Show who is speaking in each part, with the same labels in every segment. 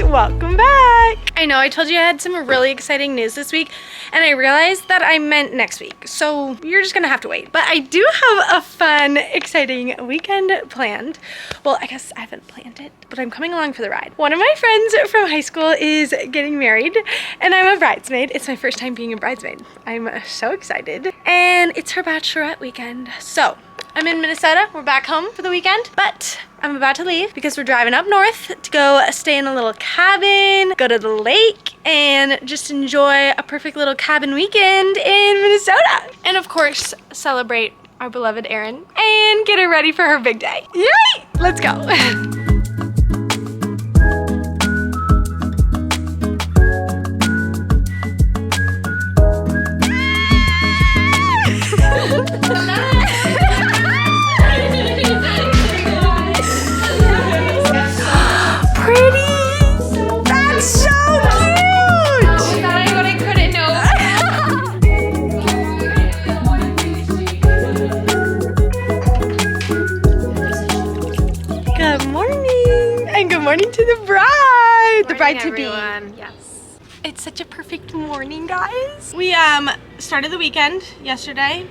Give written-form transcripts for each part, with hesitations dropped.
Speaker 1: welcome back. I know I told you I had some really exciting news this week, and I realized that I meant next week, so you're just gonna have to wait. But I do have a fun, exciting weekend planned. Well, I guess I haven't planned it, but I'm coming along for the ride. One of my friends from high school is getting married, and I'm a bridesmaid. It's my first time being a bridesmaid. I'm so excited, and it's her bachelorette weekend. So I'm in Minnesota. We're back home for the weekend, but I'm about to leave because we're driving up north to go stay in a little cabin, go to the lake, and just enjoy a perfect little cabin weekend in Minnesota. And of course, celebrate our beloved Erin and get her ready for her big day. Yay! Let's go. Morning to the bride! The bride-to-be. Yes. It's such a perfect morning, guys. We started the weekend yesterday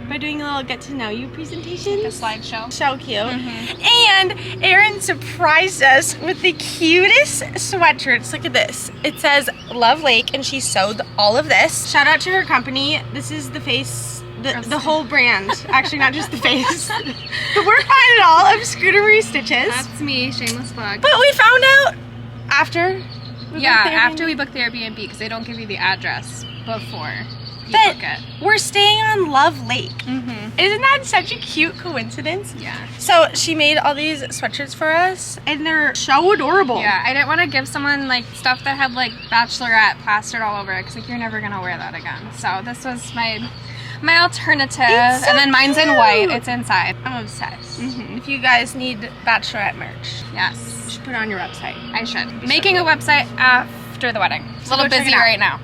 Speaker 1: by doing a little get-to-know-you presentation.
Speaker 2: Like a slideshow.
Speaker 1: So cute. And Erin surprised us with the cutest sweatshirts. Look at this. It says Love Lake, and she sewed all of this. Shout out to her company. This is the face. The whole brand, actually not just the face. The work behind it all of Scootery Stitches.
Speaker 2: That's me, shameless plug.
Speaker 1: But we found out after
Speaker 2: we booked the Airbnb, because they don't give you the address before you
Speaker 1: that
Speaker 2: book it.
Speaker 1: We're staying on Love Lake. Isn't that such a cute coincidence?
Speaker 2: Yeah.
Speaker 1: So she made all these sweatshirts for us, and they're so adorable.
Speaker 2: Yeah, I didn't want to give someone like stuff that had like bachelorette plastered all over it, because like you're never gonna wear that again. So this was my alternative, so and then mine's in white. It's inside.
Speaker 1: I'm obsessed. If you guys need bachelorette merch,
Speaker 2: yes,
Speaker 1: you should put it on your website.
Speaker 2: I should. Making a website after the wedding. A little busy right now.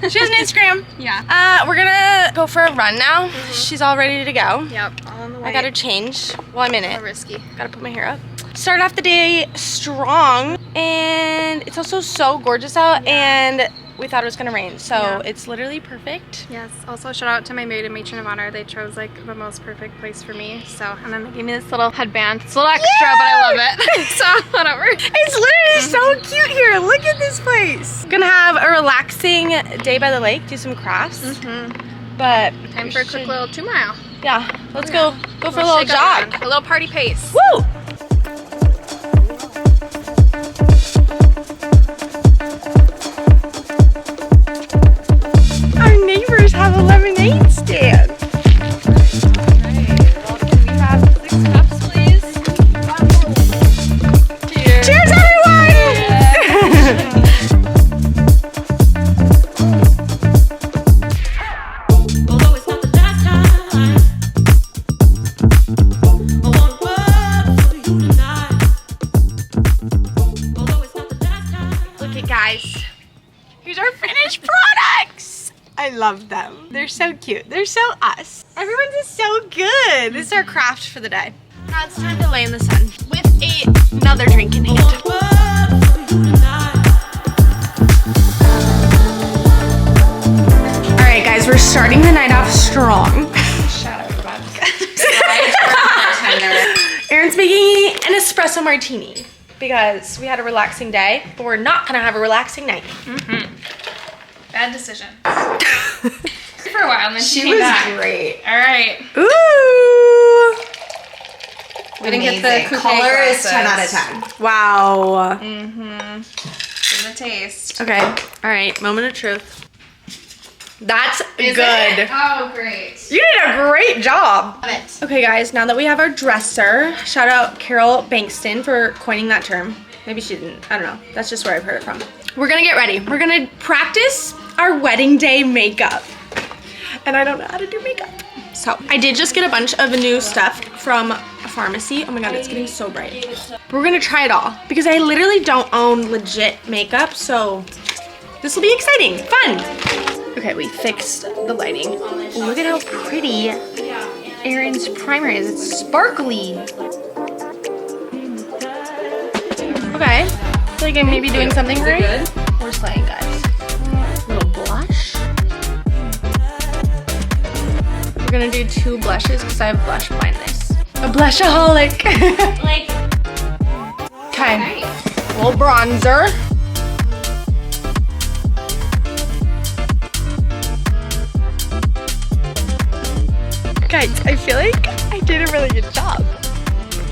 Speaker 1: She has an Instagram.
Speaker 2: Yeah.
Speaker 1: We're gonna go for a run now. She's all ready to go.
Speaker 2: Yep. All on the way.
Speaker 1: I gotta change. Well, I'm in it.
Speaker 2: So risky.
Speaker 1: Gotta put my hair up. Start off the day strong, and it's also so gorgeous out, and we thought it was gonna rain, so it's literally perfect.
Speaker 2: Yes. Also, shout out to my maid and matron of honor. They chose like the most perfect place for me. So, and then they gave me this little headband. It's a little extra, but I love it. So whatever.
Speaker 1: It's literally so cute here. Look at this place. Gonna have a relaxing day by the lake. Do some crafts. But
Speaker 2: time for a quick little 2 mile.
Speaker 1: Yeah. Let's go for a little jog.
Speaker 2: A little party pace.
Speaker 1: Woo! Have a lemonade stand.
Speaker 2: Well, can we have 6 cups, please? Cheers.
Speaker 1: Cheers, Look at guys. Here's our finished products. I love them. They're so cute. They're so us. Everyone's is so good. This is our craft for the day. Now it's time to lay in the sun with another drink in hand. All right, guys, we're starting the night off strong.
Speaker 2: Shut up, Rebecca.
Speaker 1: Erin's making an espresso martini because we had a relaxing day, but we're not gonna have a relaxing night.
Speaker 2: Bad decision. For a while, and then she
Speaker 1: was
Speaker 2: back.
Speaker 1: great.
Speaker 2: All right.
Speaker 1: Ooh.
Speaker 2: We didn't get the coupe
Speaker 3: color
Speaker 2: glasses.
Speaker 3: is 10 out of 10.
Speaker 1: Wow.
Speaker 2: Give it a taste.
Speaker 1: Okay. All right. Moment of truth. That's
Speaker 2: Is
Speaker 1: good.
Speaker 2: it? Oh, great.
Speaker 1: You did a great job.
Speaker 3: Love it.
Speaker 1: Okay, guys. Now that we have our dresser, shout out Carol Bankston for coining that term. Maybe she didn't. I don't know. That's just where I've heard it from. We're gonna get ready. We're gonna practice our wedding day makeup. And I don't know how to do makeup. So I did just get a bunch of new stuff from a pharmacy. Oh my god, it's getting so bright. We're gonna try it all because I literally don't own legit makeup, so this will be exciting, fun. Okay, we fixed the lighting. Look at how pretty Erin's primer is. It's sparkly. Okay. feel like I may be doing something right. We're slaying, guys. Little blush. We're gonna do 2 blushes because I have blush blindness. A blushaholic.
Speaker 2: Like,
Speaker 1: Okay,
Speaker 2: nice.
Speaker 1: little bronzer. Guys, I feel like I did a really good job.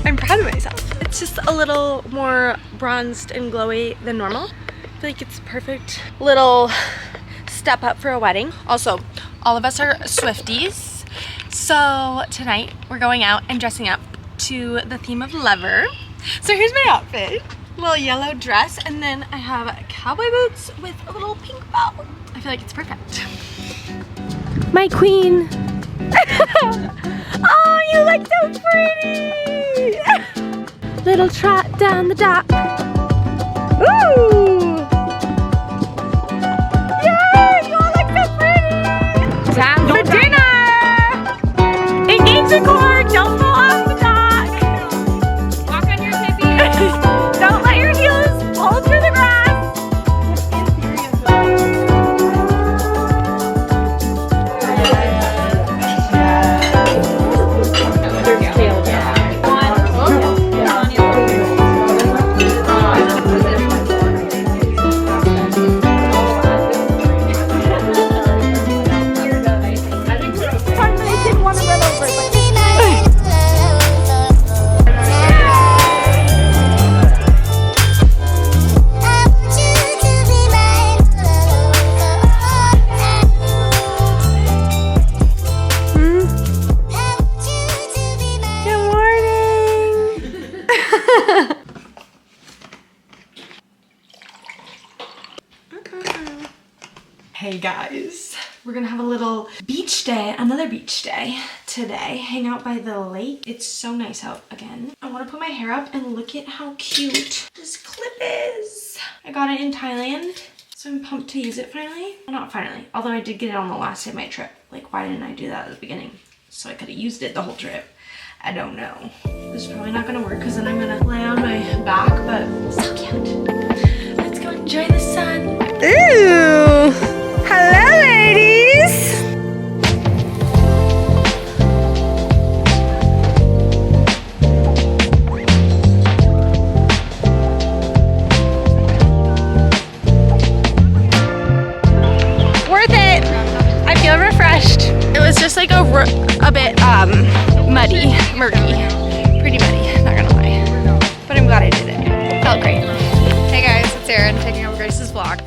Speaker 1: I'm proud of myself. It's just a little more bronzed and glowy than normal. I feel like it's a perfect little step up for a wedding. Also, all of us are Swifties. So tonight we're going out and dressing up to the theme of Lover. So here's my outfit. A little yellow dress, and then I have cowboy boots with a little pink bow. I feel like it's perfect. My queen. Oh, you look so pretty! Little trot down the dock. Ooh! Yay! You all look so pretty! Time for dinner! Engage the cord! Don't fall off the dock!
Speaker 2: Walk on your tippies.
Speaker 1: Don't let your heels fall through the grass! Hey guys, we're gonna have a little beach day, another beach day today. Hang out by the lake. It's so nice out again. I wanna put my hair up and look at how cute this clip is. I got it in Thailand, so I'm pumped to use it finally. Well, not finally, although I did get it on the last day of my trip. Like, why didn't I do that at the beginning? So I could've used it the whole trip. I don't know. This is probably not gonna work because then I'm gonna lay on my back, but so cute. Let's go enjoy the sun. Ooh! Hello, ladies! Worth it! I feel refreshed. It was just like a bit muddy, murky. Pretty muddy, not gonna lie. But I'm glad I did it. Felt great.
Speaker 2: Hey guys, it's Erin taking over Grace's vlog.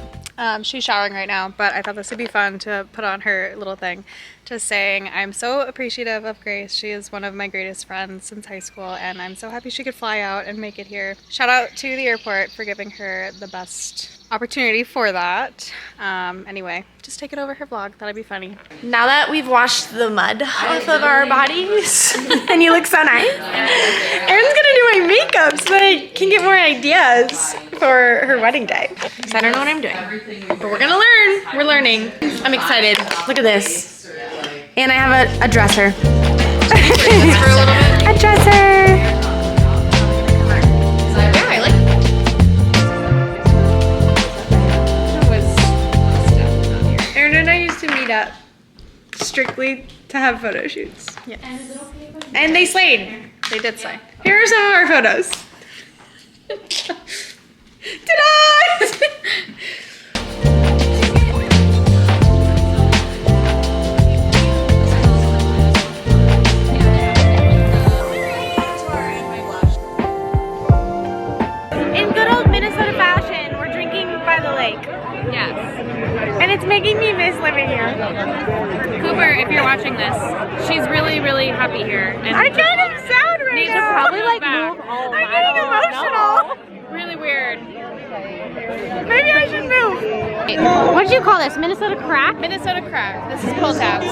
Speaker 2: She's showering right now, but I thought this would be fun to put on her little thing, just saying I'm so appreciative of Grace. She is one of my greatest friends since high school, and I'm so happy she could fly out and make it here. Shout out to the airport for giving her the best opportunity for that. Anyway, just take it over her vlog. That'd be funny.
Speaker 1: Now that we've washed the mud off of our bodies, and you look so nice, Erin's gonna do my makeup so that I can get more ideas for her wedding day. Because I don't know what I'm doing. But we're gonna learn. We're learning. I'm excited. Look at this. And I have a dresser. A dresser.
Speaker 2: Yeah, I like it.
Speaker 1: Erin and I used to meet up strictly to have photo shoots.
Speaker 2: Yeah.
Speaker 1: And they slayed.
Speaker 2: They did say.
Speaker 1: Here are some of our photos. Ta-da! In good old Minnesota fashion, we're drinking by the lake.
Speaker 2: Yes.
Speaker 1: And it's making me miss living here.
Speaker 2: Cooper, if you're watching this, she's really, really happy here. And
Speaker 1: I kind of sound right
Speaker 2: needs to
Speaker 1: now.
Speaker 2: probably like move home.
Speaker 1: I'm getting emotional.
Speaker 2: Really weird.
Speaker 1: Maybe I should move. What did you call this? Minnesota crack?
Speaker 2: Minnesota crack. This is pull tabs.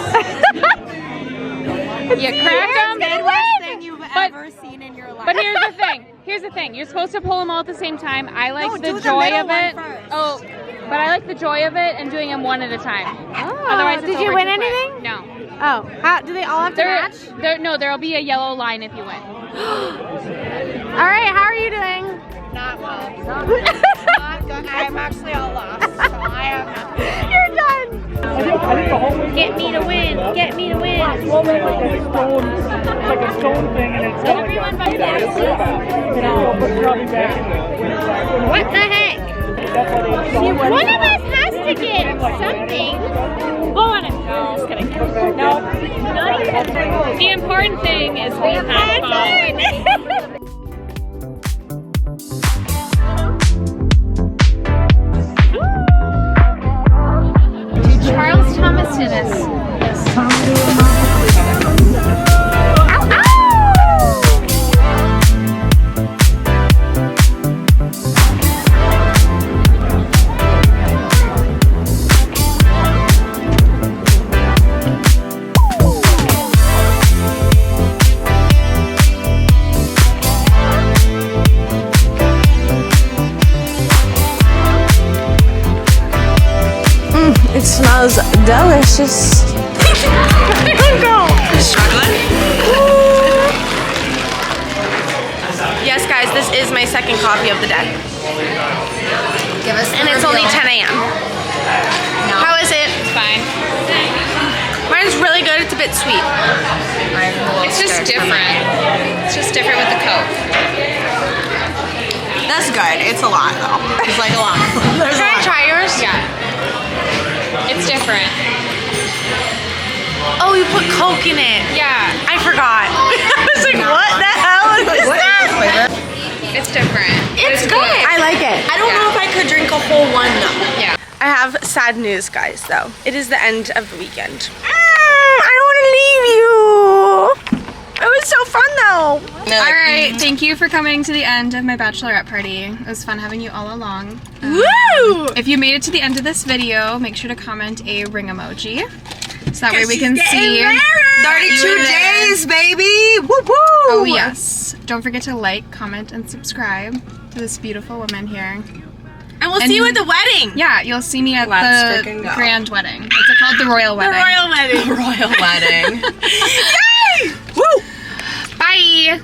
Speaker 2: You crack them.
Speaker 3: Midwest thing you've ever seen in your life.
Speaker 2: But here's the thing. Here's the thing. You're supposed to pull them all at the same time. I like
Speaker 3: No,
Speaker 2: the
Speaker 3: do the
Speaker 2: joy
Speaker 3: middle
Speaker 2: of it.
Speaker 3: one first.
Speaker 2: Oh, but I like the joy of it and doing them one at a time.
Speaker 1: Oh,
Speaker 2: Otherwise, it's
Speaker 1: did you
Speaker 2: over
Speaker 1: win
Speaker 2: too quick.
Speaker 1: anything?
Speaker 2: No.
Speaker 1: Oh, how do they all have to match?
Speaker 2: No, there'll be a yellow line if you win.
Speaker 1: All right, how are you doing?
Speaker 2: Not well.
Speaker 3: I'm actually all lost, so I have nothing.
Speaker 1: You're done.
Speaker 4: Get me to win. Get me to win.
Speaker 5: Like a stone thing, and it's
Speaker 4: Everyone by the What the heck? One of us has to get something. Go on it. No, just kidding. No. The important thing is we have fun. Charles Thomas Dennis.
Speaker 1: It smells delicious. Yes, guys, this is my second coffee of the day.
Speaker 3: Give us
Speaker 1: And it's only 10 a.m. How is it?
Speaker 2: It's fine.
Speaker 1: Mine's really good. It's a bit sweet.
Speaker 2: It's just different. It's just different with the Coke.
Speaker 3: That's good. It's a lot though. It's like a lot.
Speaker 1: Can I try yours?
Speaker 2: Yeah. It's different.
Speaker 1: Oh, you put Coke in it.
Speaker 2: Yeah.
Speaker 1: I forgot. I was like, what the hell is that?
Speaker 2: It's different.
Speaker 1: It's good. I like it.
Speaker 3: I don't know if I could drink a whole one though.
Speaker 2: Yeah.
Speaker 1: I have sad news, guys, though. It is the end of the weekend. I don't want to leave you. It was so fun, though.
Speaker 2: All right. Thank you for coming to the end of my bachelorette party. It was fun having you all along.
Speaker 1: Woo!
Speaker 2: If you made it to the end of this video, make sure to comment a ring emoji. So that way we can see.
Speaker 3: 32 days, baby. Woo woo.
Speaker 2: Oh yes. Don't forget to like, comment, and subscribe to this beautiful woman here.
Speaker 1: And we'll see you at the wedding.
Speaker 2: Yeah, you'll see me at
Speaker 3: Let's
Speaker 2: the
Speaker 3: frickin' go.
Speaker 2: grand wedding. It's called the royal
Speaker 1: The
Speaker 2: wedding.
Speaker 1: royal wedding.
Speaker 3: Royal wedding.
Speaker 1: Yay! Woo!
Speaker 2: Bye.